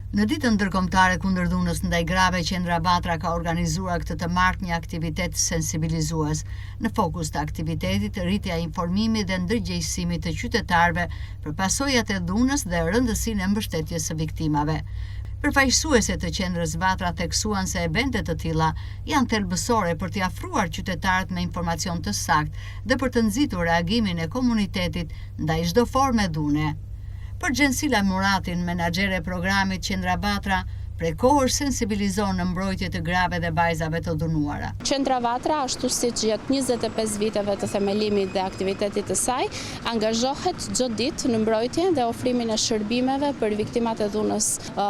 Në ditën ndërkombëtare kundër dhunës ndaj grave, Qendra Batra ka organizuar këtë të martë një aktivitet sensibilizues. Në fokus të aktivitetit, rritja e informimit dhe ndërgjegjësimit të qytetarëve për pasojat e dhunës dhe rëndësinë e mbështetjes së viktimave. Përfaqësuesit të Qendrës Batra theksuan se eventet të tilla janë thelbësore për t'i afruar qytetarët me informacion të saktë dhe për të nxitur reagimin e komunitetit ndaj çdo forme dhune. Për Gjensila Muratin, menaxhere e programit Qendra Batra, prej kohësh sensibilizon në mbrojtje të grave dhe vajzave të dhunuara. Qendra Batra, ashtu siç gjatë 25 viteve të themelimit dhe aktivitetit të saj, angazhohet çdo ditë në mbrojtje dhe ofrimin e shërbimeve për viktimat e dhunës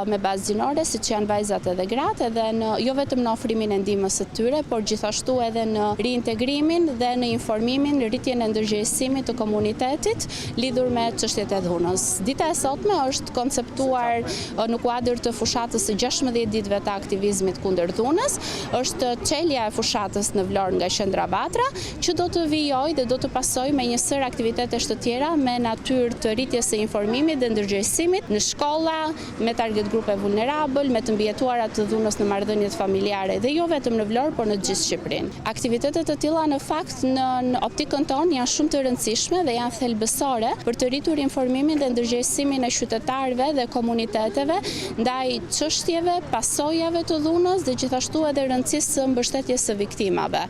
me bazë gjinore, siç janë vajzat edhe gratë, edhe jo vetëm në ofrimin e ndihmës së tyre, por gjithashtu edhe në riintegrimin dhe në informimin, rritjen e ndërgjegjësimit të komunitetit lidhur me çështjet e dhunës. Dita e sotme është konceptuar në kuadër të fushatës së 16 ditëve të aktivizmit kundër dhunës, është çelja e fushatës në Vlorë nga Qendra Batra, që do të vijojë dhe do të pasojë me një sër aktivitetesh të tjera me natyrë të rritjes së informimit dhe ndërgjegjësimit në shkolla, me target grupe vulnerabël, me të mbijetuarat të dhunës në marrëdhëniet familjare dhe jo vetëm në Vlorë, por në gjithë Shqipërinë. Aktivitetet të tilla në fakt në optikën tonë janë shumë të rëndësishme dhe janë thelbësore për të rritur informimin dhe ndërgjegjësimin e qytetarëve dhe komuniteteve ndaj çështjeve, pasojave të dhunës dhe gjithashtu edhe rëndësisë së mbështetjes së viktimave.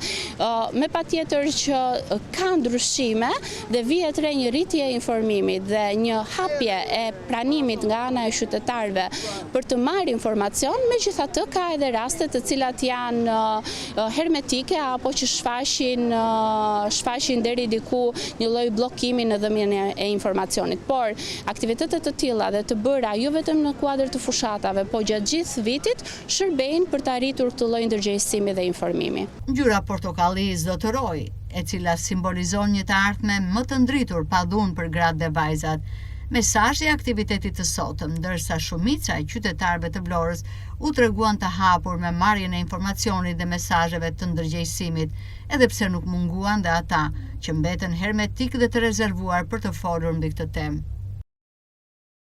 Me patjetër që ka ndryshime dhe vihet re një rritje e informimit dhe një hapje e pranimit nga ana e qytetarëve për të marrë informacion, megjithatë ka edhe raste të cilat janë hermetike apo që shfaqin deri diku një lloj bllokimi në dhëmjen e informacionit. Por aktivitetet të tilla dhe të bëra jo vetëm në kuadër të fushatave, po gjatë gjithë vitit shërbejnë për të arritur këtë lloj ndërgjegjësimi dhe informimi. Ngjyra portokalli zotëroi, e cila simbolizon një të ardhme më të ndritur pa dhunë për gratë dhe vajzat. Mesazhi i aktivitetit të sotëm, ndërsa shumica e qytetarëve të Vlorës u treguan të hapur me marrjen e informacionit dhe mesazheve të ndërgjegjësimit, edhe pse nuk munguan dhe ata që mbeten hermetik dhe të rezervuar për të folur mbi këtë temë.